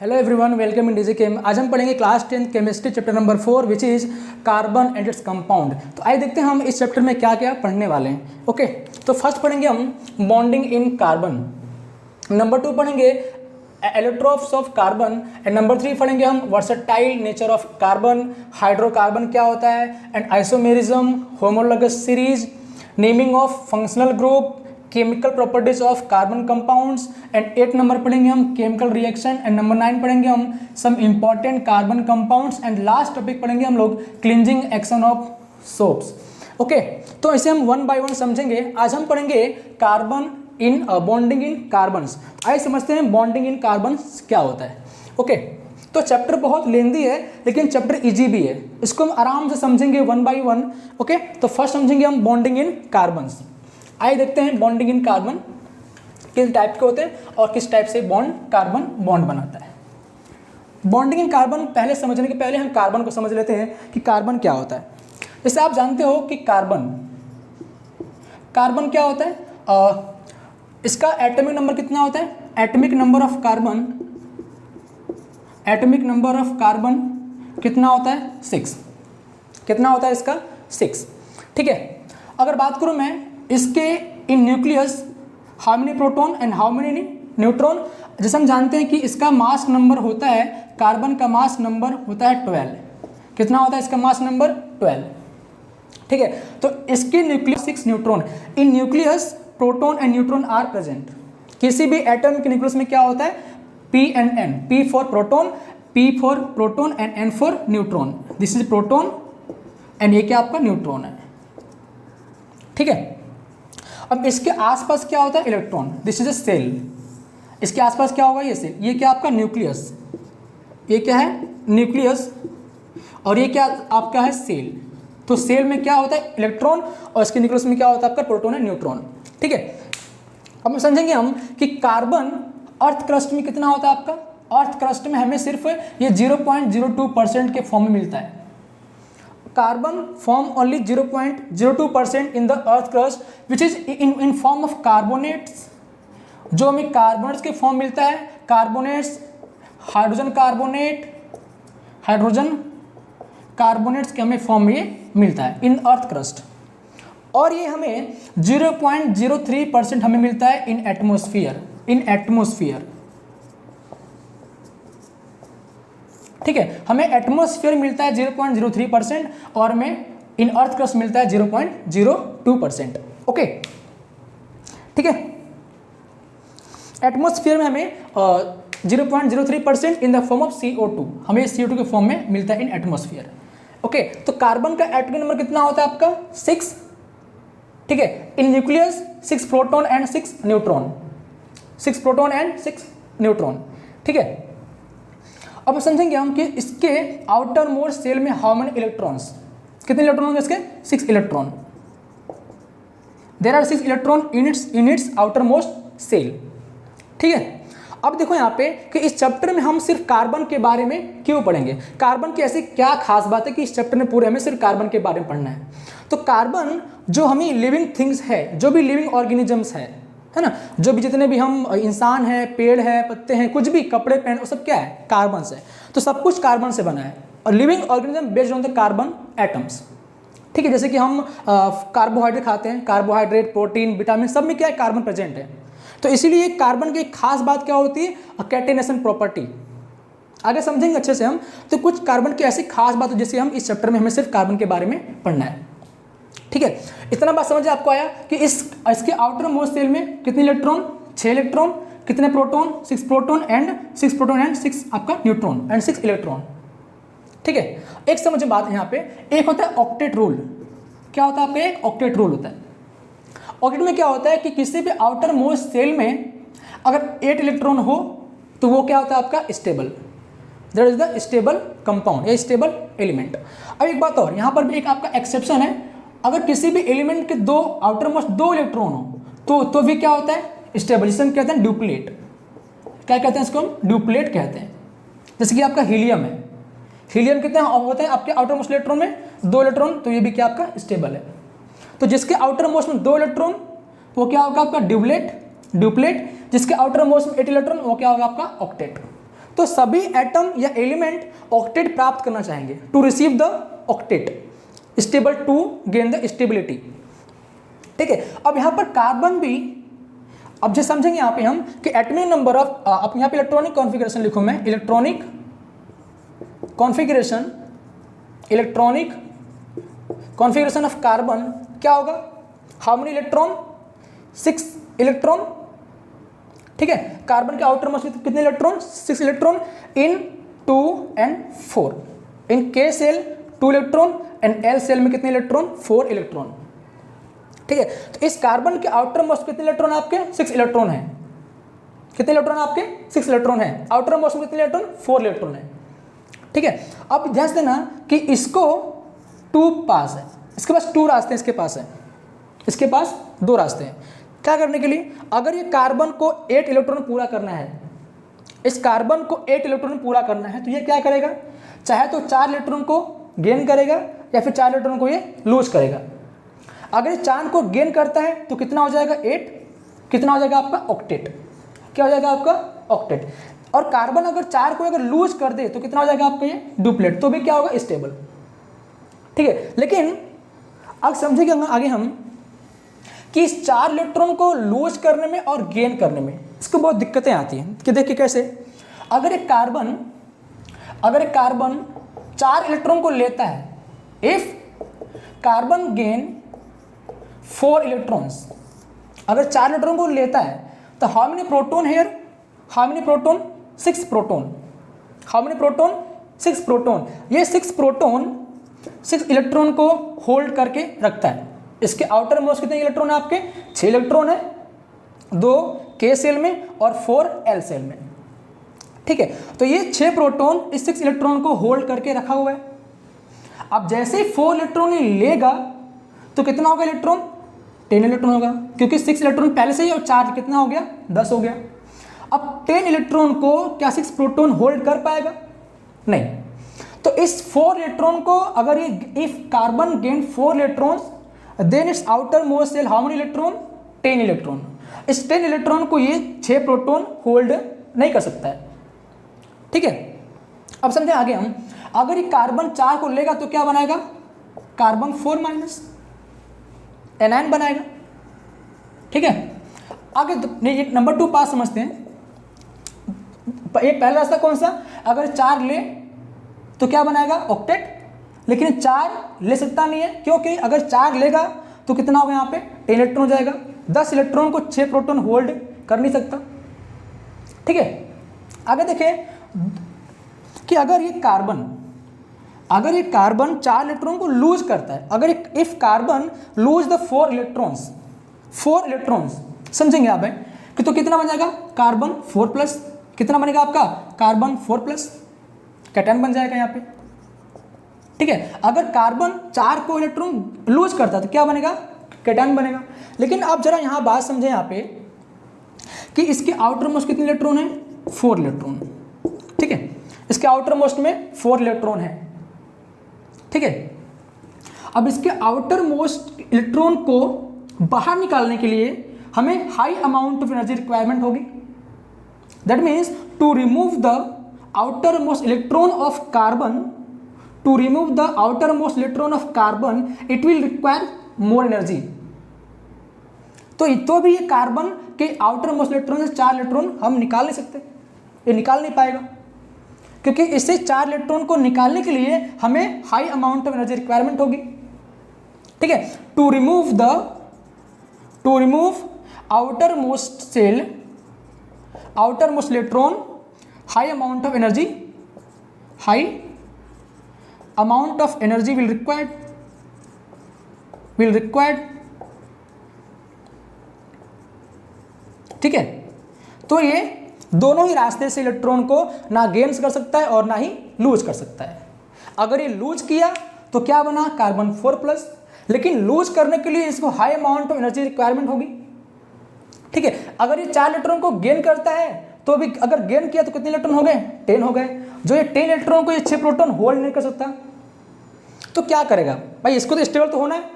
Hello everyone, welcome in DG chem. आज हम पढ़ेंगे class 10 chemistry chapter number 4 which is carbon and its compound. तो आइए देखते हैं हम इस चैप्टर में क्या क्या पढ़ने वाले हैं। ओके, तो फर्स्ट पढ़ेंगे हम बॉन्डिंग इन कार्बन, नंबर 2 पढ़ेंगे allotropes of carbon and number 3 पढ़ेंगे हम versatile nature of carbon, hydrocarbon क्या होता है and isomerism, homologous series, naming of functional group, chemical properties of carbon compounds and 8 number पढ़ेंगे हम केमिकल रिएक्शन एंड नंबर 9 पढ़ेंगे हम some important carbon compounds and last topic पढ़ेंगे हम लोग cleansing action of soaps. Okay, तो इसे हम वन बाय वन समझेंगे। आज हम पढ़ेंगे carbon in bonding in carbons. आइए समझते हैं बॉन्डिंग इन कार्बन्स क्या होता है। ओके, तो चैप्टर बहुत लेंदी है लेकिन चैप्टर इजी भी है, इसको हम आराम से समझेंगे वन बाय वन। ओके, तो फर्स्ट समझेंगे हम बॉन्डिंग इन कार्बन्स। आइए देखते हैं बॉन्डिंग इन कार्बन किस टाइप के होते हैं और किस टाइप से कार्बन बॉन्ड बनाता है। बॉन्डिंग इन कार्बन पहले समझने के पहले हम कार्बन को समझ लेते हैं कि कार्बन क्या होता है। जैसे आप जानते हो कि कार्बन क्या होता है, इसका एटॉमिक नंबर कितना होता है। एटॉमिक नंबर ऑफ कार्बन कितना होता है, 6। कितना होता है इसका, 6। ठीक है, अगर बात करूं मैं इसके इन nucleus how many proton and how many neutron, जैसे हम जानते हैं कि इसका मास नंबर होता है, कार्बन का मास नंबर होता है 12। कितना होता है इसका मास नंबर, 12। ठीक है, तो इसके nucleus 6 neutron. In nucleus proton and neutron are present. किसी भी एटम के न्यूक्लियस में क्या होता है, P and N, P for proton and N for neutron. This is proton and ये क्या आपका न्यूट्रॉन है। ठीक है, अब इसके आसपास क्या होता है, electron. This is a cell. इसके आसपास क्या होगा, ये सेल। ये क्या आपका न्यूक्लियस, ये क्या है न्यूक्लियस, और ये क्या आपका है सेल। तो सेल में क्या होता है, इलेक्ट्रॉन, और इसके न्यूक्लियस में क्या होता है आपका प्रोटॉन एंड न्यूट्रॉन। ठीक है, अब समझेंगे हम कि कार्बन अर्थ क्रस्ट में कितना होता है आपका। अर्थ क्रस्ट में हमें सिर्फ ये 0.02% के फॉर्म में मिलता है। Carbon form only 0.02% in the earth crust which is in form of carbonates. जो हमें कार्बोनेट्स के फॉर्म मिलता है, कार्बोनेट्स, हाइड्रोजन कार्बोनेट्स के हमें फॉर्म में ये मिलता है इन अर्थ क्रस्ट। और ये हमें 0.03% हमें मिलता है इन एटमोस्फियर। ठीक है, हमें एटमॉस्फेयर मिलता है 0.03% और हमें इन अर्थ क्रस्ट मिलता है 0.02%। ओके, ठीक है, एटमॉस्फेयर में हमें 0.03% in the form of CO2, हमें CO2 के फॉर्म में मिलता है इन एटमॉस्फेयर। ओके, तो कार्बन का एटॉमिक नंबर कितना होता है आपका, 6। ठीक है, in nucleus 6 proton and 6 neutron, 6 proton and 6 neutron. ठीक है, अब समझेंगे हम कि इसके आउटर मोस्ट सेल में हाउ मेनी इलेक्ट्रॉन्स, कितने इलेक्ट्रॉन होंगे इसके, 6 electron. There are 6 electron in its outermost shell. ठीक है, अब देखो यहाँ पे कि इस चैप्टर में हम सिर्फ कार्बन के बारे में क्यों पढ़ेंगे। कार्बन की ऐसी क्या खास बात है कि इस चैप्टर में पूरे हमें सिर्फ कार्बन के बारे में पढ़ना है। तो कार्बन जो हमें लिविंग थिंग्स है, जो भी लिविंग ऑर्गेनिजम्स है ना, जो भी जितने भी हम इंसान हैं, पेड़ है, पत्ते हैं, कुछ भी कपड़े पहन, वो सब क्या है, कार्बन से। तो सब कुछ कार्बन से बना है और living organism based on the carbon atoms. ठीक है, जैसे कि हम कार्बोहाइड्रेट खाते हैं, कार्बोहाइड्रेट, प्रोटीन, विटामिन, सब में क्या है, कार्बन प्रेजेंट है। तो इसीलिए कार्बन की एक खास बात क्या होती है, कैटेनेशन प्रॉपर्टी। आगे समझेंगे अच्छे से हम। तो कुछ कार्बन की ऐसी खास बात है जिससे हम इस चैप्टर में हमें सिर्फ कार्बन के बारे में पढ़ना है। ठीक है, इतना बात समझ आपको आया कि इसके आउटर मोस्ट सेल में कितने इलेक्ट्रॉन, 6 इलेक्ट्रॉन, कितने प्रोटॉन, 6 प्रोटॉन एंड 6 आपका न्यूट्रॉन एंड 6 इलेक्ट्रॉन। ठीक है, एक समझे बात यहाँ पे, एक होता है ऑक्टेट रूल। क्या होता है आपका, एक ऑक्टेट रूल होता है। ऑक्टेट में क्या होता है कि किसी भी आउटर मोस्ट सेल में अगर 8 इलेक्ट्रॉन हो तो वो क्या होता है आपका, stable. That is the stable compound या स्टेबल एलिमेंट। अब एक बात और, यहाँ पर भी एक आपका एक्सेप्शन है। अगर किसी भी एलिमेंट के आउटर मोस्ट 2 इलेक्ट्रॉन हो तो भी क्या होता है, स्टेबल। जिसे हम कहते हैं ड्यूप्लेट। क्या कहते हैं इसको, हम ड्यूप्लेट कहते हैं। जैसे कि आपका हीलियम है, हीलियम कितने होते हैं आपके आउटर मोस्ट इलेक्ट्रॉन में, 2 इलेक्ट्रॉन, तो ये भी क्या आपका स्टेबल है। तो जिसके आउटर मोस्ट में 2 इलेक्ट्रॉन वो क्या होगा आपका ड्यूप्लेट। जिसके आउटर मोस्ट में 8 इलेक्ट्रॉन वो क्या होगा आपका ऑक्टेट। तो सभी एटम या एलिमेंट ऑक्टेट प्राप्त करना चाहेंगे to receive the octet stable to gain the stability. ठीक है, अब यहाँ पर कार्बन भी, अब जो समझेंगे यहाँ पे हम कि एटॉमिक नंबर ऑफ, अब यहाँ पे इलेक्ट्रॉनिक कॉन्फ़िगरेशन लिखूँ मैं, इलेक्ट्रॉनिक कॉन्फ़िगरेशन ऑफ कार्बन क्या होगा, हाउ मेनी इलेक्ट्रॉन, 6 इलेक्ट्रॉन। ठीक है, कार्बन के आउटर मोस्ट कितने electron, 6 electron in 2 and 4, in K shell 2 electron and L shell में कितने इलेक्ट्रॉन, 4 इलेक्ट्रॉन। ठीक है, तो इस कार्बन के आउटर मोस्ट कितने इलेक्ट्रॉन आपके, 6 इलेक्ट्रॉन है। कितने इलेक्ट्रॉन आपके, 6 इलेक्ट्रॉन है। आउटर मोस्ट में कितने इलेक्ट्रॉन, 4 इलेक्ट्रॉन है। ठीक है, अब ध्यान से देना कि इसको 2 पास है, इसके पास 2 रास्ते हैं, इसके पास है, इसके पास 2 रास्ते हैं। क्या करने के लिए, अगर ये कार्बन को 8 इलेक्ट्रॉन पूरा करना है, इस कार्बन को 8 इलेक्ट्रॉन पूरा करना है, तो ये क्या करेगा, चाहे तो 4 इलेक्ट्रॉन को गेन करेगा या फिर 4 इलेक्ट्रॉन को ये लूज करेगा। अगर ये 4 को गेन करता है तो कितना हो जाएगा, 8, कितना हो जाएगा आपका, ऑक्टेट। क्या हो जाएगा आपका, ऑक्टेट। और कार्बन अगर 4 को अगर लूज कर दे तो कितना हो जाएगा आपका, ये डुप्लेट, तो भी क्या होगा, स्टेबल। ठीक है, लेकिन अब समझेंगे आगे हम कि इस 4 इलेक्ट्रॉन को लूज करने में और गेन करने में इसको बहुत दिक्कतें आती हैं। कि देखिए कैसे, अगर एक कार्बन 4 इलेक्ट्रॉन को लेता है, इफ कार्बन गेन 4 इलेक्ट्रॉन्स, अगर 4 इलेक्ट्रॉन को लेता है तो how many proton here, how many proton, 6 proton. How many proton, 6 proton. ये 6 प्रोटॉन 6 इलेक्ट्रॉन को होल्ड करके रखता है। इसके आउटर मोस्ट कितने इलेक्ट्रॉन है आपके, 6 इलेक्ट्रॉन है, 2 के सेल में और 4 एल सेल में। ठीक है, तो ये 6 प्रोटॉन इस 6 इलेक्ट्रॉन को होल्ड करके रखा हुआ है। अब जैसे ही 4 इलेक्ट्रॉन ये लेगा तो कितना होगा इलेक्ट्रॉन, 10 इलेक्ट्रॉन होगा, क्योंकि 6 इलेक्ट्रॉन पहले से ही और चार्ज कितना हो गया, 10 हो गया। अब 10 इलेक्ट्रॉन को क्या 6 प्रोटॉन होल्ड कर पाएगा, नहीं। तो इस 4 इलेक्ट्रॉन को अगर ये, if carbon gain 4 electrons, then its outermost shell how many electron, 10 electron. इस 10 इलेक्ट्रॉन को ये 6 प्रोटॉन होल्ड नहीं कर सकता है। ठीक है, अब समझे आगे हम, अगर ये कार्बन 4 को लेगा तो क्या बनाएगा, कार्बन 4 माइनस एनायन बनाएगा। ठीक है, आगे नंबर 2 पास समझते हैं। ये पहला रास्ता कौन सा, अगर 4 ले तो क्या बनाएगा, ऑक्टेट। लेकिन 4 ले सकता नहीं है, क्योंकि अगर 4 लेगा तो कितना होगा यहाँ पे, 10 इलेक्ट्रॉन हो जाएगा। 10 इलेक्ट्रॉन को 6 प्रोटॉन होल्ड कर नहीं सकता। ठीक है, आगे देखें कि अगर ये कार्बन 4 इलेक्ट्रॉन को लूज करता है, अगर if carbon lose the 4 electrons, समझेंगे आप कि तो कितना बन जाएगा, कार्बन 4 प्लस, कितना बनेगा आपका, कार्बन 4 प्लस, कैटायन बन जाएगा यहाँ पे। ठीक है, अगर कार्बन 4 को इलेक्ट्रॉन लूज करता है तो क्या बनेगा, कैटायन बनेगा। लेकिन आप जरा यहाँ बात समझें यहाँ पे कि इसके आउटर मोस्ट कितने इलेक्ट्रॉन है, 4 इलेक्ट्रॉन। ठीक है, इसके आउटर मोस्ट में 4 इलेक्ट्रॉन है। ठीक है, अब इसके आउटर मोस्ट इलेक्ट्रॉन को बाहर निकालने के लिए हमें high amount of energy requirement होगी। That means to remove the outer most electron of carbon, to remove the outer most electron of carbon, it will require more energy. तो भी ये कार्बन के आउटर मोस्ट इलेक्ट्रॉन से 4 electron हम निकाल नहीं सकते, ये निकाल नहीं पाएगा, क्योंकि इससे 4 इलेक्ट्रॉन को निकालने के लिए हमें high amount of energy requirement होगी। ठीक है, to remove outermost shell, outer most electron, high amount of energy will required। ठीक है, तो ये दोनों ही रास्ते से इलेक्ट्रॉन को ना गेन्स कर सकता है और ना ही लूज कर सकता है। अगर ये लूज किया तो क्या बना, कार्बन 4 प्लस, लेकिन लूज करने के लिए इसको high amount of energy requirement होगी। ठीक है, अगर ये 4 इलेक्ट्रॉन को गेन करता है तो भी अगर गेन किया तो कितने इलेक्ट्रॉन हो गए, 10 हो गए। जो ये 10 इलेक्ट्रॉन को ये 6 प्रोटॉन होल्ड नहीं कर सकता, तो क्या करेगा भाई, इसको तो स्टेबल तो होना है।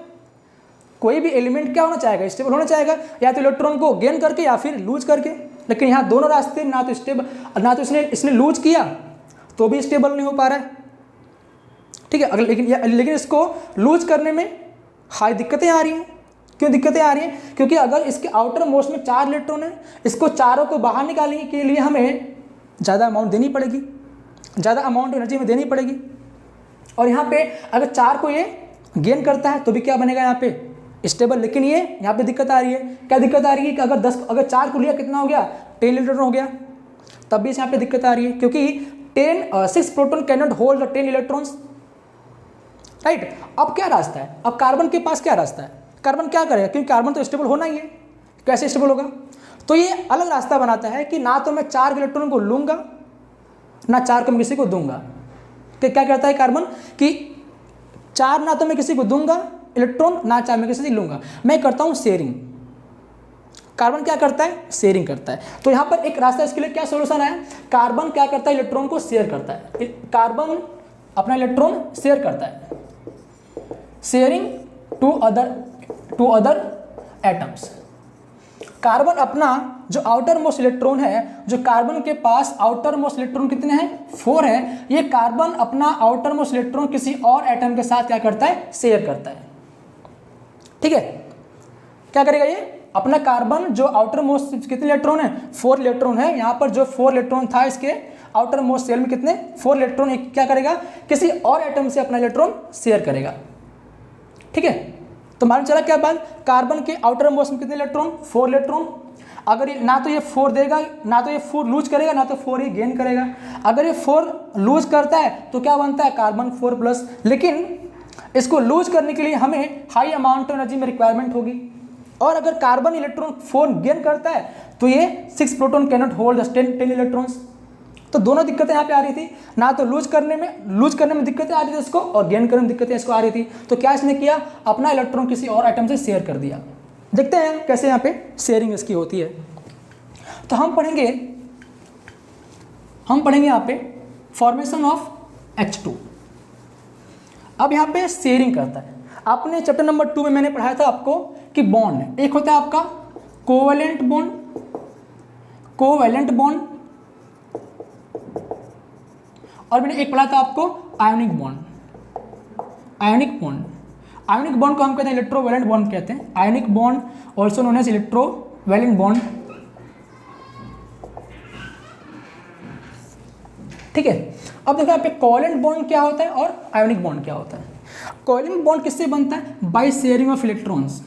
कोई भी एलिमेंट क्या होना चाहेगा, स्टेबल होना चाहेगा, या तो इलेक्ट्रॉन को गेन करके या फिर लूज करके। लेकिन यहाँ दोनों रास्ते ना तो स्टेबल, ना तो इसने लूज किया तो भी स्टेबल नहीं हो पा रहा है, ठीक है। अगर लेकिन इसको लूज करने में हाई दिक्कतें आ रही हैं। क्यों दिक्कतें आ रही हैं? क्योंकि अगर इसके आउटर मोस्ट में 4 इलेक्ट्रॉन है, इसको चारों को बाहर निकालने के लिए हमें ज़्यादा अमाउंट देनी पड़ेगी, ज़्यादा अमाउंट एनर्जी में देनी पड़ेगी। और यहाँ पे अगर 4 को ये गेन करता है तो भी क्या बनेगा यहाँ पे? स्टेबल। लेकिन ये यहाँ पे दिक्कत आ रही है। क्या दिक्कत आ रही है कि अगर 4 को लिया कितना हो गया? 10 इलेक्ट्रॉन हो गया, तब भी यहाँ पे दिक्कत आ रही है, क्योंकि 6 proton can not hold the 10 electrons, right. अब क्या रास्ता है? अब कार्बन के पास क्या रास्ता है? कार्बन क्या करेगा? क्योंकि कार्बन तो स्टेबल होना ही है, कैसे स्टेबल होगा? तो ये अलग रास्ता बनाता है कि ना तो मैं 4 इलेक्ट्रॉन को लूंगा, ना 4 को मैं किसी को दूंगा। तो क्या करता है कार्बन कि 4 ना तो मैं किसी को दूंगा इलेक्ट्रॉन, ना 4 मैं किसी से लूंगा, मैं करता हूं शेयरिंग। कार्बन क्या करता है? शेयरिंग करता है। तो यहां पर एक रास्ता, इसके लिए क्या सोल्यूशन है? कार्बन क्या करता है? इलेक्ट्रॉन को शेयर करता है। कार्बन अपना इलेक्ट्रॉन शेयर करता है, sharing to other atoms. Carbon अपना जो आउटर मोस्ट इलेक्ट्रॉन है, जो कार्बन के पास आउटर मोस्ट इलेक्ट्रॉन कितने हैं? 4 है। ये कार्बन अपना आउटर मोस्ट इलेक्ट्रॉन किसी और एटम के साथ क्या करता है? शेयर करता है, ठीक है। क्या करेगा ये? अपना कार्बन जो आउटर मोस्ट कितने इलेक्ट्रॉन है? 4 इलेक्ट्रॉन है। यहाँ पर जो 4 इलेक्ट्रॉन था इसके आउटर मोस्ट शेल में कितने? 4 इलेक्ट्रॉन। क्या करेगा? किसी और एटम से अपना इलेक्ट्रॉन शेयर करेगा, ठीक है। तो मालूम चला क्या बात? कार्बन के आउटर मोस्ट में कितने इलेक्ट्रॉन? 4 इलेक्ट्रॉन। अगर ये ना तो ये 4 देगा, ना तो ये 4 लूज करेगा, ना तो 4 ही गेन करेगा। अगर ये 4 लूज करता है तो क्या बनता है? कार्बन 4+। लेकिन इसको लूज करने के लिए हमें हाई अमाउंट ऑफ एनर्जी में रिक्वायरमेंट होगी। और अगर कार्बन इलेक्ट्रॉन 4 गेन करता है तो ये 6 proton can not hold 10 electrons. तो दोनों दिक्कतें यहाँ पे आ रही थी, ना तो लूज करने में दिक्कतें आ रही थी इसको, और गेन करने में दिक्कतें इसको आ रही थी। तो क्या इसने किया? अपना इलेक्ट्रॉन किसी और एटम से शेयर कर दिया। देखते हैं कैसे यहाँ पे शेयरिंग इसकी होती है। तो हम पढ़ेंगे यहाँ पे फॉर्मेशन ऑफ H2। अब यहाँ पे शेयरिंग करता है। आपने चैप्टर नंबर 2 में मैंने पढ़ाया था आपको कि बॉन्ड एक होता है आपका कोवेलेंट बॉन्ड, और मैंने एक पढ़ा था आपको आयोनिक बॉन्ड को हम कहते हैं इलेक्ट्रोवैलेंट बॉन्ड कहते हैं। Ionic bond also known as electrovalent bond, ठीक है। अब देखो यहाँ पे कोवेलेंट बॉन्ड क्या होता है और आयोनिक बॉन्ड क्या होता है। कोवेलेंट बॉन्ड किससे बनता है? By sharing of electrons.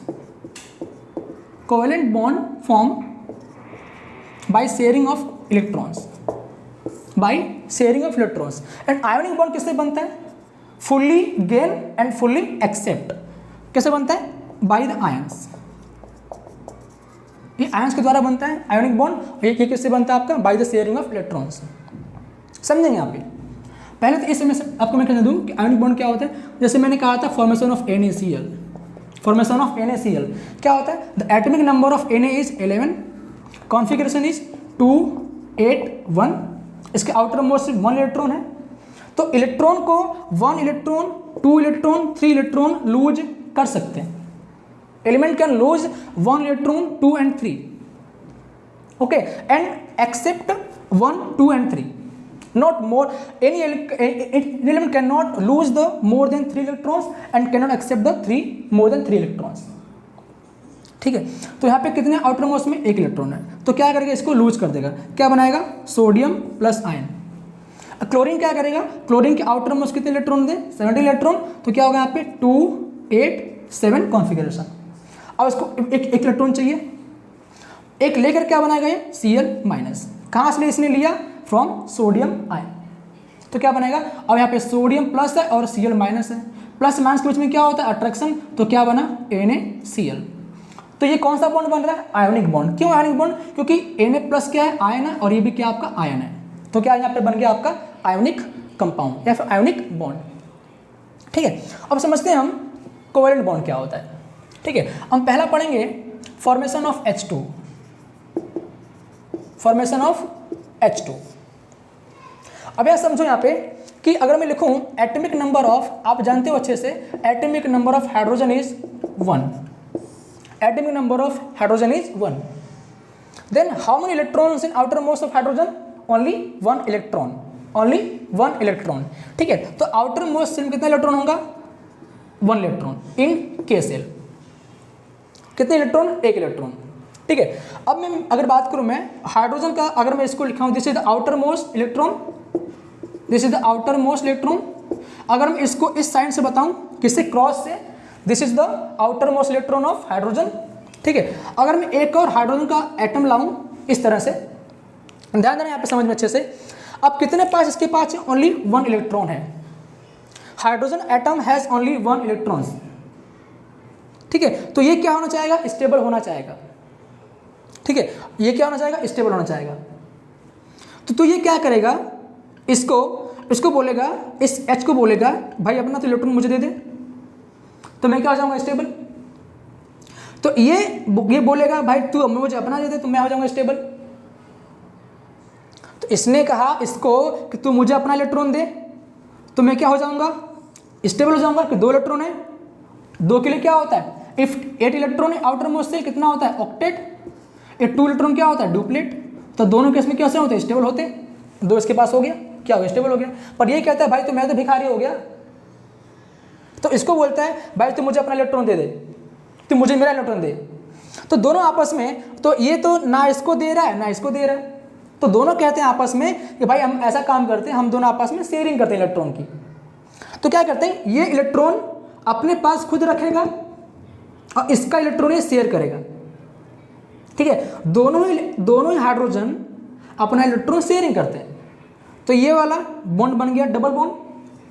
Covalent bond form by sharing of electrons, and ionic bond किससे बनता है? Fully gain and fully accept. कैसे बनता है? By the ions. ये आयंस के द्वारा बनता है आयोनिक बॉन्ड। ये किससे बनता है आपका? Bye the sharing of electrons. समझेंगे आप? पहले तो इसमें आपको मैं कहना दूं कि आयोनिक बॉन्ड क्या होता है। जैसे मैंने कहा था फॉर्मेशन ऑफ NaCl। क्या होता है? The atomic number of Na is 11, configuration is 2 8 1। इसके आउटर मोस्ट 1 इलेक्ट्रॉन है। तो इलेक्ट्रॉन को 1 इलेक्ट्रॉन 2 इलेक्ट्रॉन 3 इलेक्ट्रॉन लूज कर सकते हैं। Element can lose 1 electron 2 and 3, okay, and accept 1 2 and 3, not more. Any element cannot lose the more than 3 electrons and cannot accept the more than 3 electrons, ठीक है। तो यहाँ पे कितने आउटर मोस्ट में? 1 इलेक्ट्रॉन है। तो क्या करेगा? इसको लूज कर देगा। क्या बनाएगा? Sodium plus ion. क्लोरीन क्या करेगा? क्लोरीन के आउटर मोस्ट कितने इलेक्ट्रॉन दे? 17 इलेक्ट्रॉन। तो क्या होगा यहाँ पे? 2 8 7 कॉन्फिगरेशन। अब इसको एक इलेक्ट्रॉन चाहिए, एक लेकर क्या बनाएगा ये? Cl-। कहाँ से इसने लिया? From sodium ion. तो क्या बनेगा? अब यहाँ पे सोडियम प्लस है और Cl माइनस है। प्लस माइनस के बीच में क्या होता है? अट्रैक्शन। तो क्या बना? NaCl। तो ये कौन सा बॉन्ड बन रहा है? Ionic bond. क्यों आयोनिक बॉन्ड? क्योंकि Na प्लस क्या है? आयन है, और ये भी क्या आपका? आयन है। तो क्या यहाँ पे बन गया आपका आयोनिक कंपाउंड या फिर आयोनिक बॉन्ड, ठीक है। अब समझते हैं हम कोवेलेंट बॉन्ड क्या होता है, ठीक है। हम पहला पढ़ेंगे फॉर्मेशन ऑफ H2। अब यह समझो यहाँ पे कि अगर मैं लिखूं एटॉमिक नंबर ऑफ, आप जानते हो अच्छे से, atomic number of hydrogen is 1। Then how many electrons in outermost of hydrogen, only one electron, only one electron. ठीक है, तो आउटर मोस्ट सेल में कितना इलेक्ट्रॉन होगा, one electron in K cell, कितने इलेक्ट्रॉन, एक इलेक्ट्रॉन। ठीक है, अब मैं अगर बात करूं मैं हाइड्रोजन का, अगर मैं इसको लिखा हूं this is the outer most electron, this is the outer most electron, अगर मैं इसको इस साइड से बताऊं किससे, क्रॉस से, this is the outer most electron of hydrogen. ठीक है, अगर मैं एक और हाइड्रोजन का एटम लाऊं इस तरह से, ध्यान देना यहाँ पे समझ में अच्छे से। अब कितने पास इसके पास, ओनली वन इलेक्ट्रॉन है, hydrogen atom has only one electrons. ठीक है, तो ये क्या होना चाहेगा, स्टेबल होना चाहेगा। ठीक है, ये क्या होना चाहेगा, स्टेबल होना चाहेगा। तो ये क्या करेगा, इसको बोलेगा, इस H को बोलेगा भाई अपना तो इलेक्ट्रॉन मुझे दे दे, तो मैं क्या हो जाऊंगा, स्टेबल। तो ये बोलेगा भाई तू मुझे अपना दे दे, तो मैं हो जाऊंगा स्टेबल। तो इसने कहा इसको कि तू मुझे अपना इलेक्ट्रॉन दे, तो मैं क्या हो जाऊंगा, स्टेबल हो जाऊंगा। कि दो इलेक्ट्रॉन है, दो के लिए क्या होता है, इफ 8 इलेक्ट्रॉन है आउटर मोस्ट सेल कितना होता है, ऑक्टेट। एक 2 इलेक्ट्रॉन क्या होता है, डुप्लेट। तो दोनों केस में कैसे होते हैं, स्टेबल होते हैं। दो इसके पास हो गया, क्या हो गया, स्टेबल हो गया। पर ये कहता है भाई तो मैं तो भिखारी हो गया, तो इसको बोलता है भाई तू मुझे अपना इलेक्ट्रॉन दे दे, तू मुझे मेरा इलेक्ट्रॉन दे। तो दोनों आपस में, तो ये तो ना इसको दे रहा है ना इसको दे रहा है, तो दोनों कहते हैं आपस में कि भाई हम ऐसा काम करते हैं, हम दोनों आपस में शेयरिंग करते हैं इलेक्ट्रॉन की। तो क्या करते हैं, ये इलेक्ट्रॉन अपने पास खुद रखेगा और इसका इलेक्ट्रॉन ये शेयर करेगा। ठीक है, दोनों ही हाइड्रोजन अपना इलेक्ट्रॉन शेयरिंग करते हैं। तो ये वाला बॉन्ड बन गया डबल बॉन्ड,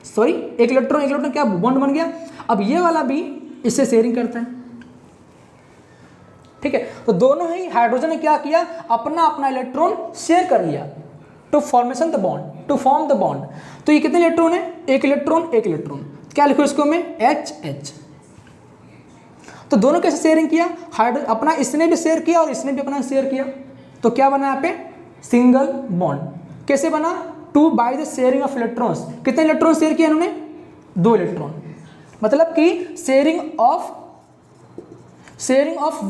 सॉरी एक इलेक्ट्रॉन क्या बॉन्ड बन गया। अब ये वाला भी इससे शेयरिंग करता है। ठीक है, तो दोनों ही हाइड्रोजन ने क्या किया, अपना अपना इलेक्ट्रॉन शेयर कर लिया to formation the bond, to form the bond. तो ये कितने इलेक्ट्रॉन है, एक इलेक्ट्रॉन एक इलेक्ट्रॉन, क्या लिखो इसको मैं, HH। तो दोनों कैसे शेयरिंग किया, अपना इसने भी शेयर किया और इसने भी अपना शेयर किया। तो क्या बना यहाँ पे, सिंगल बॉन्ड। कैसे बना, 2 bye the sharing of electrons. कितने इलेक्ट्रॉन शेयर किया इन्होंने, 2 इलेक्ट्रॉन। मतलब कि sharing of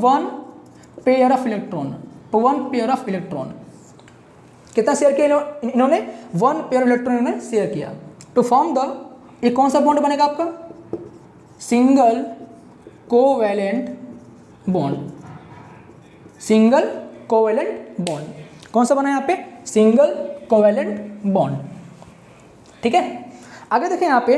1 pair of electron, 1 pair of electron. कितना शेयर किया इन्होंने, 1 पेयर इलेक्ट्रॉन इन्होंने शेयर किया टू फॉर्म द, ये कौन सा बॉन्ड बनेगा आपका, single covalent bond, single covalent bond. कौन सा बना यहाँ पे, सिंगल कोवैलेंट बॉन्ड। ठीक है, आगे देखें यहाँ पे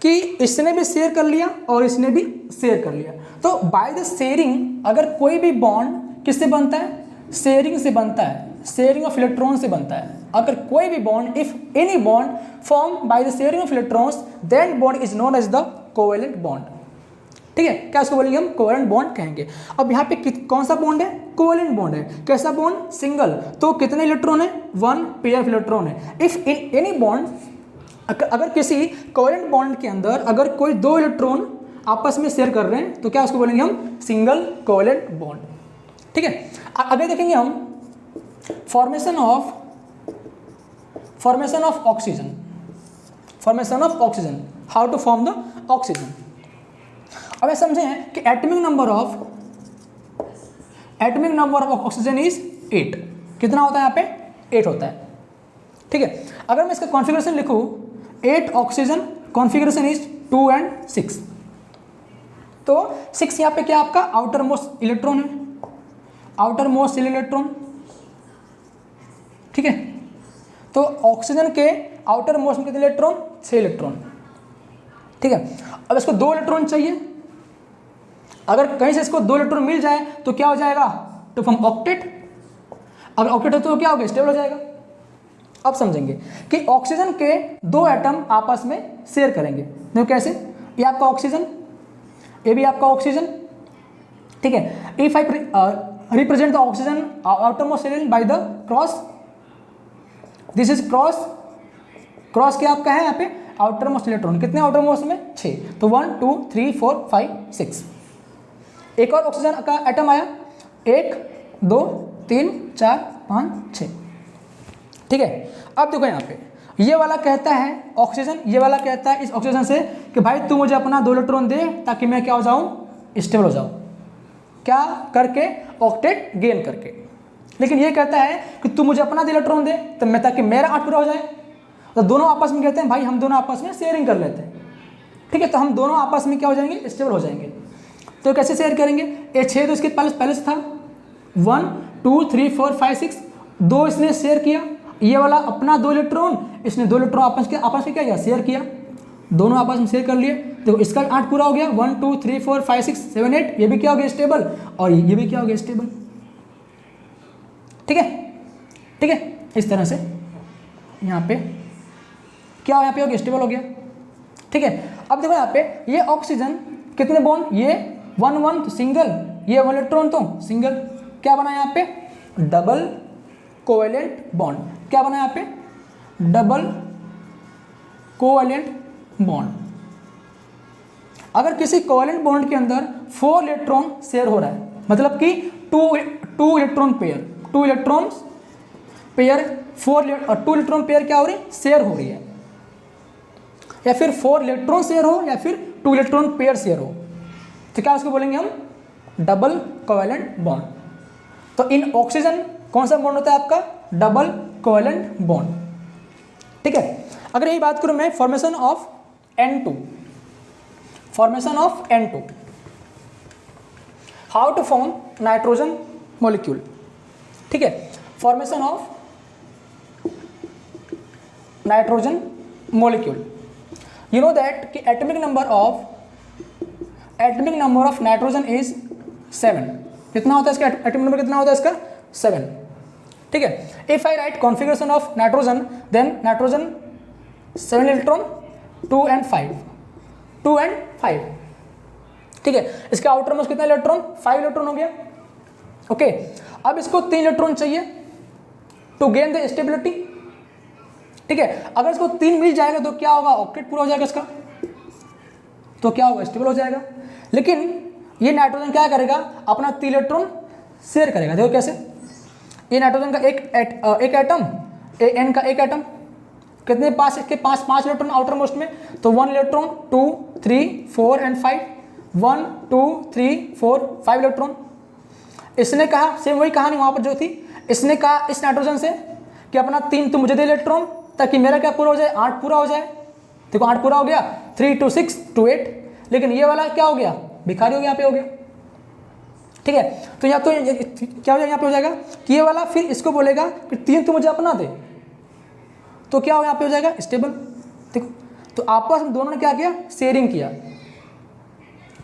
कि इसने भी शेयर कर लिया और इसने भी शेयर कर लिया। तो बाय द शेयरिंग, अगर कोई भी बॉन्ड किससे बनता है, शेयरिंग से बनता है, शेयरिंग ऑफ इलेक्ट्रॉन से बनता है। अगर कोई भी bond, if any bond form by the sharing of electrons, then bond is known as the covalent bond. ठीक है, क्या इसको बोलेंगे हम, कोवैलेंट बॉन्ड कहेंगे। अब यहाँ पे कौन सा बॉन्ड है, कोवैलेंट बॉन्ड है। कैसा बॉन्ड, सिंगल। तो कितने इलेक्ट्रॉन है, 1 पेयर ऑफ इलेक्ट्रॉन है। इफ इन एनी बॉन्ड, अगर किसी कोवैलेंट बॉन्ड के अंदर अगर कोई 2 इलेक्ट्रॉन आपस में शेयर कर रहे हैं, तो क्या उसको बोलेंगे हम, सिंगल कोवैलेंट बॉन्ड। ठीक है, आगे देखेंगे हम formation of oxygen, formation of oxygen, how to form the oxygen. अब समझें कि atomic number of oxygen is 8। कितना होता है यहाँ पे, 8 होता है। ठीक है, अगर मैं इसका कॉन्फ़िगरेशन लिखूँ, 8 ऑक्सीजन, कॉन्फ़िगरेशन इज 2 and 6। तो 6 यहाँ पे क्या आपका आउटर मोस्ट इलेक्ट्रॉन है, आउटर मोस्ट सेल इलेक्ट्रॉन। ठीक है, तो ऑक्सीजन के आउटर मोस्ट में कितने इलेक्ट्रॉन, 6 इलेक्ट्रॉन। ठीक है, अब इसको 2 इलेक्ट्रॉन चाहिए। अगर कहीं से इसको 2 इलेक्ट्रॉन मिल जाए तो क्या हो जाएगा, तो फॉर्म ऑक्टेट। अगर ऑक्टेट हो तो क्या हो गया, स्टेबल हो जाएगा। अब समझेंगे कि ऑक्सीजन के 2 एटम आपस में शेयर करेंगे। देखो कैसे, ये आपका ऑक्सीजन, ये भी आपका ऑक्सीजन। ठीक है, if I represent the oxygen outermost shell by the cross, this is cross क्या आपका है यहाँ पे, आउटर मोस्ट इलेक्ट्रॉन। कितने आउटर मोस्ट में, 6। तो 1 2 3 4 5 6। एक और ऑक्सीजन का एटम आया, 1 2 3 4 5 6। ठीक है, अब देखो यहाँ पे ये वाला कहता है ऑक्सीजन, ये वाला कहता है इस ऑक्सीजन से कि भाई तू मुझे अपना 2 इलेक्ट्रॉन दे ताकि मैं क्या हो जाऊँ, स्टेबल हो जाऊँ। क्या करके, ऑक्टेट गेन करके। लेकिन ये कहता है कि तू मुझे अपना इलेक्ट्रॉन दे, तो मैं ताकि मेरा 8 पूरा हो जाए। तो दोनों आपस में कहते हैं भाई हम दोनों आपस में शेयरिंग कर लेते हैं, ठीक है। तो हम दोनों आपस में क्या हो जाएंगे, स्टेबल हो जाएंगे। तो कैसे शेयर करेंगे, ये 6 तो इसके पहले से था, 1 2 3 4 5 6, 2 इसने शेयर किया, ये वाला अपना 2 इलेक्ट्रॉन, इसने 2 इलेक्ट्रॉन आपस में क्या किया, शेयर किया, दोनों आपस में शेयर कर लिए। देखो इसका 8 पूरा हो गया, 1 2 3 4 5 6 7 8, ये भी क्या हो गया स्टेबल, और ये भी क्या हो गया स्टेबल, ठीक है, ठीक है। इस तरह से यहाँ पे क्या यहाँ पे हो गया, स्टेबल हो गया, ठीक है। अब देखो यहाँ पे ये ऑक्सीजन कितने बॉन्ड, ये 1 1 तो सिंगल, ये 1 इलेक्ट्रॉन तो सिंगल, क्या बना यहाँ पे, डबल कोवेलेंट बॉन्ड, क्या बना यहाँ पे, डबल कोवेलेंट बॉन्ड। अगर किसी कोवेलेंट बॉन्ड के अंदर 4 इलेक्ट्रॉन शेयर हो रहा है, मतलब कि 2 electron pair, 2 electron pair 2 electron pair क्या हो रही है, शेयर हो रही है, या फिर 4 इलेक्ट्रॉन शेयर हो, या फिर 2 इलेक्ट्रॉन पेयर शेयर हो, तो क्या उसको बोलेंगे हम, डबल कोवेलेंट बॉन्ड। तो इन ऑक्सीजन कौन सा बॉन्ड होता है आपका, डबल कोवेलेंट बॉन्ड, ठीक है। अगर यही बात करूं मैं formation of N2, formation of N2, how to form nitrogen molecule, ठीक है। Formation of nitrogen molecule, you know that कि atomic number of nitrogen is 7। कितना होता है इसका एटॉमिक नंबर, कितना होता है इसका, 7, ठीक है। If I write configuration of nitrogen, then nitrogen 7 electron 2 and 5, ठीक है। इसका आउटर मोस्ट कितना इलेक्ट्रॉन, 5 इलेक्ट्रॉन हो गया, ओके। अब इसको 3 इलेक्ट्रॉन चाहिए टू गेन द स्टेबिलिटी, ठीक है। अगर इसको 3 मिल जाएगा तो क्या होगा, ऑक्टेट पूरा हो जाएगा इसका, तो क्या होगा, स्टेबल हो जाएगा। लेकिन ये नाइट्रोजन क्या करेगा, अपना 3 इलेक्ट्रॉन शेयर करेगा। देखो कैसे, ये नाइट्रोजन का एक एटम, N का एक एटम, कितने पास, इसके पास 5 इलेक्ट्रॉन आउटर मोस्ट में, तो 1 इलेक्ट्रॉन 2 3 4 and 5, 1 2 3 4 5 इलेक्ट्रॉन। इसने कहा सेम वही कहानी वहाँ पर जो थी, इसने कहा इस नाइट्रोजन से कि अपना 3 तो मुझे दे इलेक्ट्रॉन, ताकि मेरा क्या पूरा हो जाए, 8 पूरा हो जाए। देखो 8 पूरा हो गया, 3 2 6 2 8, लेकिन ये वाला क्या हो गया, भिखारी हो गया, यहाँ पे हो गया, ठीक है। तो या तो क्या हो जाएगा, यहाँ पे हो जाएगा कि ये वाला फिर इसको बोलेगा कि 3 तो मुझे अपना दे, तो क्या हो यहाँ पे हो जाएगा स्टेबल। देखो तो आपस में दोनों ने क्या किया, शेयरिंग किया।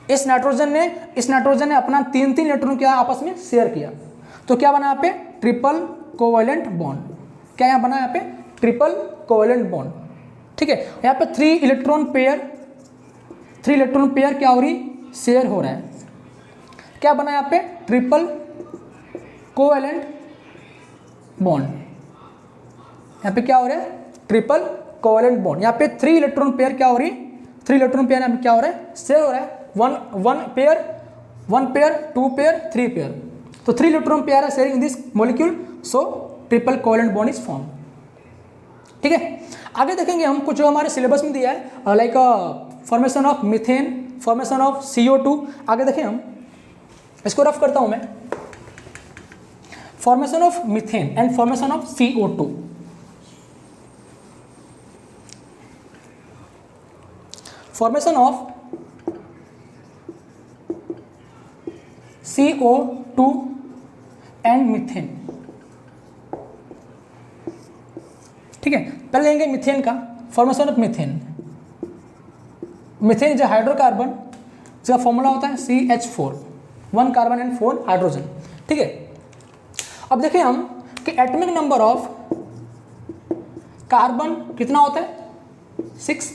इस नाइट्रोजन ने अपना 3 इलेक्ट्रॉन क्या आपस में शेयर किया, तो क्या बना यहाँ पे, ट्रिपल कोवेलेंट बॉन्ड। क्या यहाँ बना, यहाँ पे ट्रिपल कोवेलेंट बॉन्ड, ठीक है। यहाँ पे 3 इलेक्ट्रॉन पेयर क्या हो रही, शेयर हो रहा है। क्या बना यहाँ पे, ट्रिपल कोवेलेंट बॉन्ड। यहाँ पे क्या हो रहा है, ट्रिपल कोवेलेंट बॉन्ड। यहाँ पे 3 इलेक्ट्रॉन पेयर क्या हो रही, 3 इलेक्ट्रॉन पेयर यहाँ पे क्या हो रहा है, शेयर हो रहा है। 1 पेयर 2 पेयर 3 पेयर, तो 3 इलेक्ट्रॉन पेयर है sharing in this molecule, so triple covalent bond is form, ठीक है। आगे देखेंगे हम कुछ जो हमारे सिलेबस में दिया है, like formation of methane, formation of CO2। आगे देखें हम, इसको रफ करता हूं मैं, formation of methane and formation of CO2। Formation of CO2 and methane, ठीक है। पहले लेंगे मीथेन का, formation of methane. Methane is a hydrocarbon जिसका फॉर्मूला होता है CH4, 1 कार्बन एंड 4 हाइड्रोजन, ठीक है। अब देखें हम कि एटॉमिक नंबर ऑफ कार्बन कितना होता है, 6।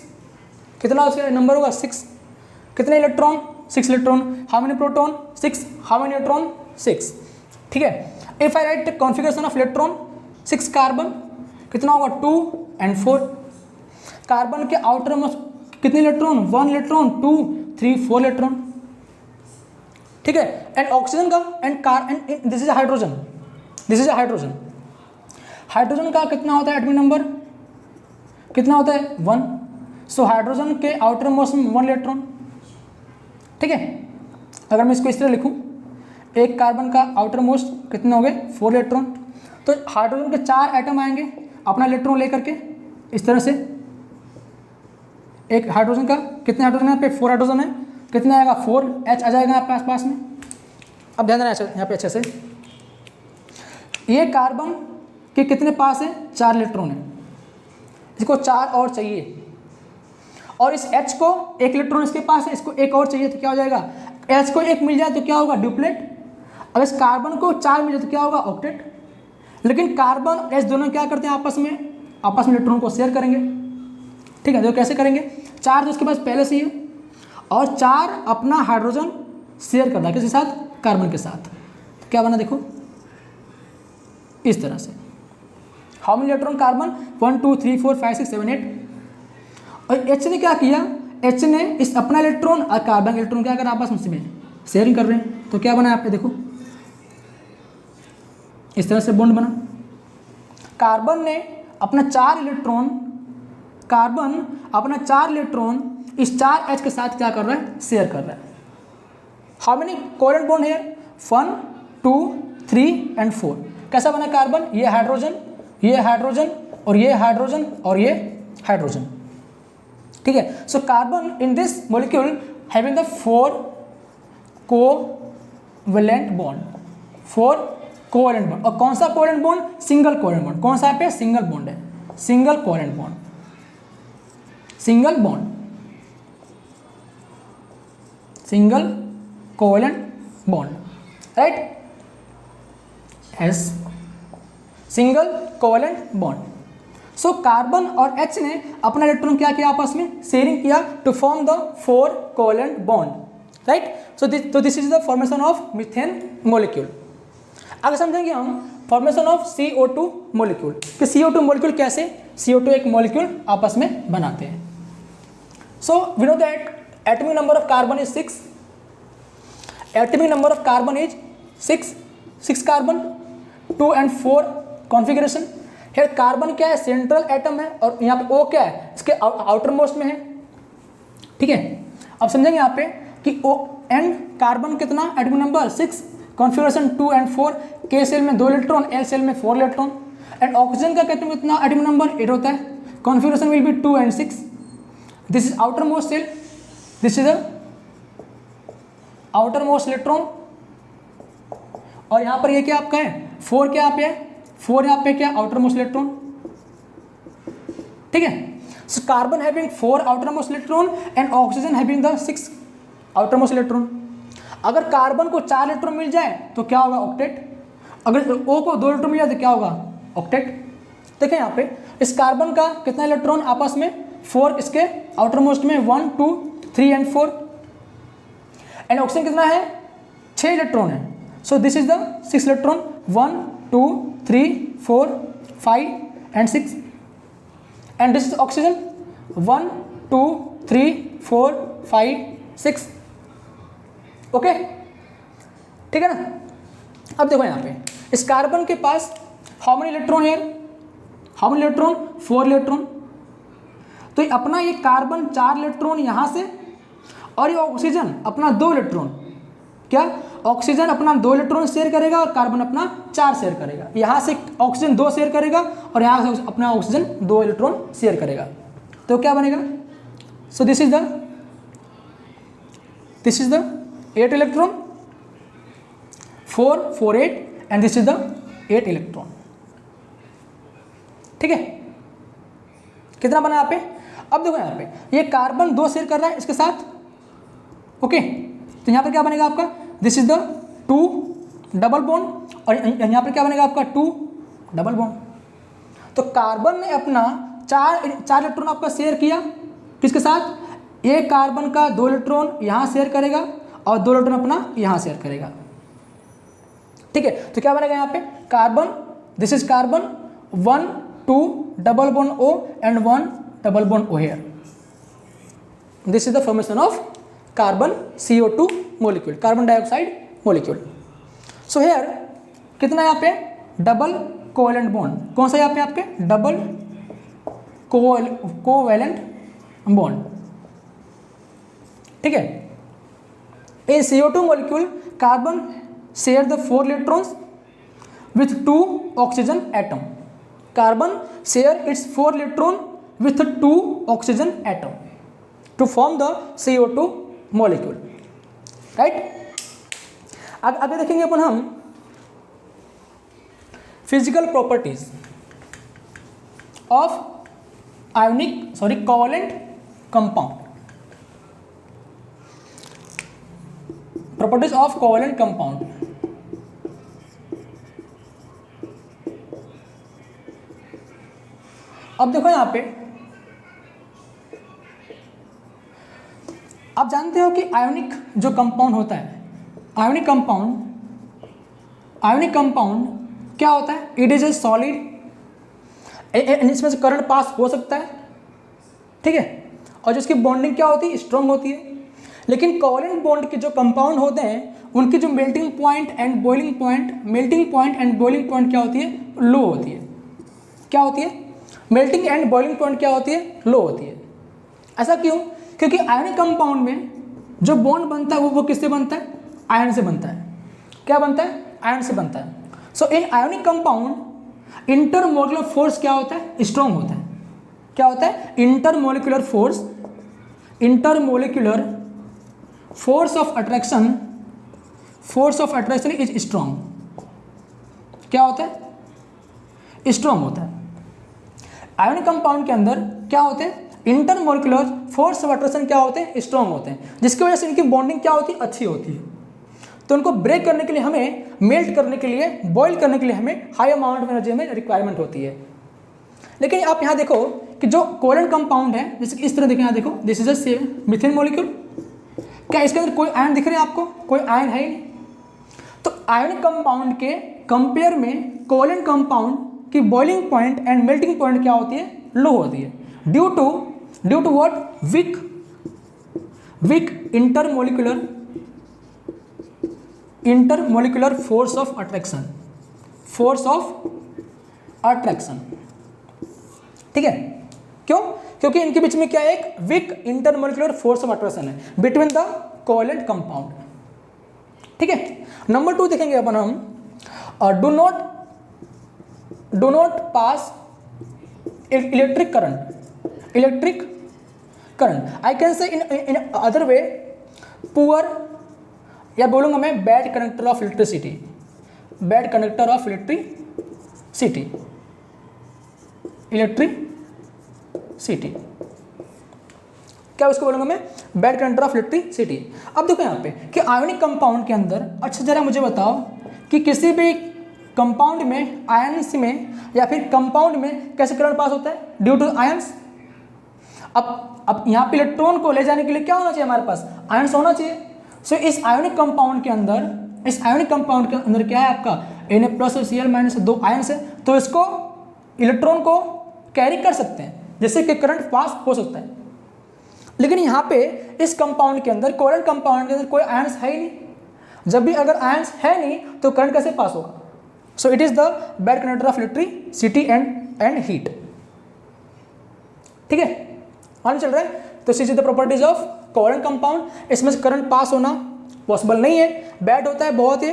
कितना उसका नंबर होगा, 6। कितने electron, 6 electron. How many proton, 6। How many neutron, 6, ठीक है। If I write configuration of electron, 6 carbon, कितना होगा 2 and 4। कार्बन के आउटर मोस्ट कितने इलेक्ट्रॉन, 1 इलेक्ट्रॉन 2 3 4 इलेक्ट्रॉन, ठीक है। एंड ऑक्सीजन का and this is hydrogen, hydrogen का कितना होता है एटॉमिक नंबर, कितना होता है 1। सो हाइड्रोजन के आउटर मोस्ट में 1 इलेक्ट्रॉन, ठीक है। अगर मैं इसको इस तरह लिखूं, एक कार्बन का आउटर मोस्ट कितने हो गए 4 इलेक्ट्रॉन। तो हाइड्रोजन के 4 एटम आएंगे अपना इलेक्ट्रॉन लेकर के इस तरह से। एक हाइड्रोजन का कितने हाइड्रोजन यहाँ पे 4 हाइड्रोजन है, कितना आएगा 4H आ जाएगा यहाँ पास में। अब ध्यान देना यहाँ पे अच्छे से, ये कार्बन के कितने पास है 4 इलेक्ट्रॉन है, इसको 4 और चाहिए, और इस H को 1 इलेक्ट्रॉन इसके पास है, इसको 1 और चाहिए तो क्या हो जाएगा, H को 1 मिल जाए तो क्या होगा ड्यूप्लेट, अब इस कार्बन को 4 मिल जाए तो क्या होगा ऑक्टेट। लेकिन कार्बन और H दोनों क्या करते हैं आपस में इलेक्ट्रॉन को शेयर करेंगे। ठीक है, तो कैसे करेंगे, 4 तो इसके पास पहले से ही है और 4 अपना हाइड्रोजन शेयर करना है किसके साथ, कार्बन के साथ। तो क्या बना देखो इस तरह से, हाउ मेनी इलेक्ट्रॉन कार्बन 1 2 3 4 5 6 7 8। और H ने क्या किया, H ने इस अपना इलेक्ट्रॉन और कार्बन इलेक्ट्रॉन क्या कर आपस में शेयरिंग कर रहे हैं। तो क्या बना यहाँ पे देखो इस तरह से बॉन्ड बना। कार्बन ने अपना 4 इलेक्ट्रॉन, कार्बन अपना 4 इलेक्ट्रॉन इस 4H के साथ क्या कर रहा है, शेयर कर रहा है। हाउ मेनी कोवेलेंट बॉन्ड है 1 2 3 एंड 4। कैसा बना कार्बन, ये हाइड्रोजन, ये हाइड्रोजन और ये हाइड्रोजन और ये हाइड्रोजन। ठीक है, so carbon in this molecule having the 4 covalent bond, 4 covalent bond. और कौन सा covalent bond, single covalent bond. कौन सा पे सिंगल बॉन्ड है, single covalent bond, single bond, single covalent bond, right, S single covalent bond. So carbon और H ने अपना इलेक्ट्रॉन क्या किया आपस में शेयरिंग किया to form the 4 covalent bond, right. So this is the formation of methane molecule. आगे समझेंगे हम फॉर्मेशन ऑफ CO2 मॉलिक्यूल कि CO2 मॉलिक्यूल कैसे CO2 एक मॉलिक्यूल आपस में बनाते हैं। So we know that atomic number of carbon is 6, atomic number of carbon is 6 carbon 2 and 4 configuration. है कार्बन क्या है, सेंट्रल एटम है और यहाँ पे O क्या है, इसके आउटर मोस्ट में है। ठीक है, अब समझेंगे यहाँ पे कि O एंड कार्बन कितना atomic number 6, configuration 2 and 4, K shell में 2 इलेक्ट्रॉन, L सेल में 4 इलेक्ट्रॉन। एंड ऑक्सीजन का कहते हैं कितना एटॉमिक नंबर 8 होता है, configuration will be 2 and 6। This is outermost shell, this is the outer most electron. और यहाँ पर ये क्या आपका है 4 क्या यहाँ पे है, 4 यहाँ पे क्या आउटर मोस्ट इलेक्ट्रॉन। ठीक है, so carbon having 4 outer most electron and oxygen having the 6 outer most electron. अगर कार्बन को 4 इलेक्ट्रॉन मिल जाए तो क्या होगा ऑक्टेट, अगर O को 2 इलेक्ट्रॉन मिल जाए तो क्या होगा ऑक्टेट। देखें यहाँ पे इस कार्बन का कितना इलेक्ट्रॉन आपस में 4, इसके आउटर मोस्ट में 1 2 3 and 4, एंड ऑक्सीजन कितना है 6 इलेक्ट्रॉन है। सो this is the 6 electron 1 2 3 4 5 and 6, and this is oxygen 1 2 3 4 5 6। Okay, ठीक है ना। अब देखो यहाँ पे इस कार्बन के पास हाउ मेनी इलेक्ट्रॉन है, हाउ मेनी इलेक्ट्रॉन 4 इलेक्ट्रॉन। तो अपना ये कार्बन 4 इलेक्ट्रॉन यहाँ से, और ये ऑक्सीजन अपना 2 इलेक्ट्रॉन, क्या ऑक्सीजन अपना 2 इलेक्ट्रॉन शेयर करेगा और कार्बन अपना 4 शेयर करेगा। यहाँ से ऑक्सीजन 2 शेयर करेगा और यहाँ से अपना ऑक्सीजन 2 इलेक्ट्रॉन शेयर करेगा। तो क्या बनेगा, सो this is the 8 electron 4 4 8 and this is the 8 electron. ठीक है, कितना बना यहाँ पे। अब देखो यहाँ पे ये कार्बन 2 शेयर कर रहा है इसके साथ। ओके, तो यहाँ पर क्या बनेगा आपका, this is the 2 double bond, और यहाँ पर क्या बनेगा आपका 2 डबल बॉन्ड। तो कार्बन ने अपना 4 इलेक्ट्रॉन आपका शेयर किया किसके साथ, एक कार्बन का 2 इलेक्ट्रॉन यहाँ शेयर करेगा और 2 इलेक्ट्रॉन अपना यहाँ शेयर करेगा। ठीक है, तो क्या बनेगा यहाँ पे carbon, this is carbon 1 2 double bond O and 1 double bond O here. This is the formation of carbon CO2 molecule, carbon dioxide molecule. So here कितना यहाँ पे डबल कोवेलेंट बॉन्ड, कौन सा यहाँ पे आपके डबल कोवेलेंट बॉन्ड। ठीक है, in CO2 molecule carbon share the 4 electrons with 2 oxygen atom. Carbon share its 4 electron with 2 oxygen atom to form the CO2 molecule. Right, आगे देखेंगे अपन हम physical properties of covalent compound. Properties of covalent compound. अब देखो यहां पे आप जानते हो कि आयोनिक जो कंपाउंड होता है, आयोनिक कंपाउंड क्या होता है? इट इज ए सॉलिड, इसमें से करंट पास हो सकता है, ठीक है, और जिसकी बॉन्डिंग क्या होती है? स्ट्रॉन्ग होती है. लेकिन कोवैलेंट बॉन्ड के जो कंपाउंड होते हैं उनकी जो melting point and boiling point क्या होती है? लो होती है. क्या होती है? मेल्टिंग एंड बॉइलिंग पॉइंट क्या होती है? लो होती है. ऐसा क्यों? क्योंकि आयोनिक कंपाउंड में जो बॉन्ड बनता है वो किससे बनता है? आयन से बनता है. क्या बनता है? आयन से बनता है. So in ionic compound intermolecular force क्या होता है? स्ट्रॉन्ग होता है. क्या होता है? Intermolecular force of attraction is strong. क्या होता है? स्ट्रॉन्ग होता है. आयोनिक कंपाउंड के अंदर क्या होते हैं? इंटरमोलिकुलर फोर्स ऑफ अट्रैक्शन क्या होते हैं? स्ट्रॉन्ग होते हैं, जिसकी वजह से इनकी बॉन्डिंग क्या होती है? अच्छी होती है. तो उनको ब्रेक करने के लिए हमें, मेल्ट करने के लिए, बॉईल करने के लिए हमें हाई अमाउंट ऑफ एनर्जी में रिक्वायरमेंट होती है. लेकिन आप यहाँ देखो कि जो कोवैलेंट कंपाउंड है, जैसे कि इस तरह देखें, यहाँ देखो, this is a methane molecule. क्या इसके अंदर कोई आयन दिख रहे हैं आपको? कोई आयन है ही नहीं. तो आयोनिक कंपाउंड के कंपेयर में कोवैलेंट कंपाउंड की boiling point and melting point क्या होती है? लो होती है. Due to what? Weak intermolecular force of attraction. ठीक है. क्यों? क्योंकि इनके बीच में क्या है? एक weak intermolecular force of attraction है बिटवीन द कोवैलेंट कंपाउंड. ठीक है. नंबर 2 देखेंगे अपन हम, do not pass electric current. I can say in other way, poor, या बोलूंगा मैं बैड कंडक्टर ऑफ इलेक्ट्रिसिटी. क्या उसको बोलूंगा मैं? Bad conductor of electricity. अब देखो यहाँ पे कि आयोनिक कंपाउंड के अंदर, अच्छा जरा मुझे बताओ कि किसी भी कंपाउंड में, आयंस में या फिर कंपाउंड में कैसे करंट पास होता है? Due to ions. अब यहाँ पे इलेक्ट्रॉन को ले जाने के लिए क्या होना चाहिए? हमारे पास आयंस होना चाहिए. सो इस आयोनिक कंपाउंड के अंदर क्या है आपका? Na+Cl- 2 आयंस है. तो इसको, इलेक्ट्रॉन को कैरी कर सकते हैं, जिससे कि करंट पास हो सकता है. लेकिन यहाँ पे इस कंपाउंड के अंदर, कोवैलेंट कंपाउंड के अंदर कोई आयंस है ही नहीं. जब भी अगर आयंस है नहीं तो करंट कैसे पास होगा? So it is the bad conductor of electricity and heat. ठीक है, मान चल रहा है. तो this is the properties of covalent compound. इसमें से करंट पास होना पॉसिबल नहीं है, बैड होता है बहुत ही.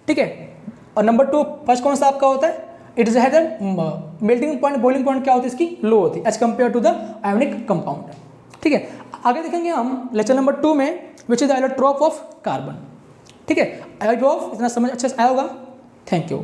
ठीक है. और नंबर 2 फर्स्ट कौन सा आपका होता है? It is had melting point, boiling point क्या होती है? इसकी लो होती है as compare to the ionic compound. ठीक है. आगे देखेंगे हम लेक्चर नंबर 2 में, which is the allotrope of carbon. ठीक है. एलोट्रोप इतना समझ अच्छे से आया होगा. Thank you.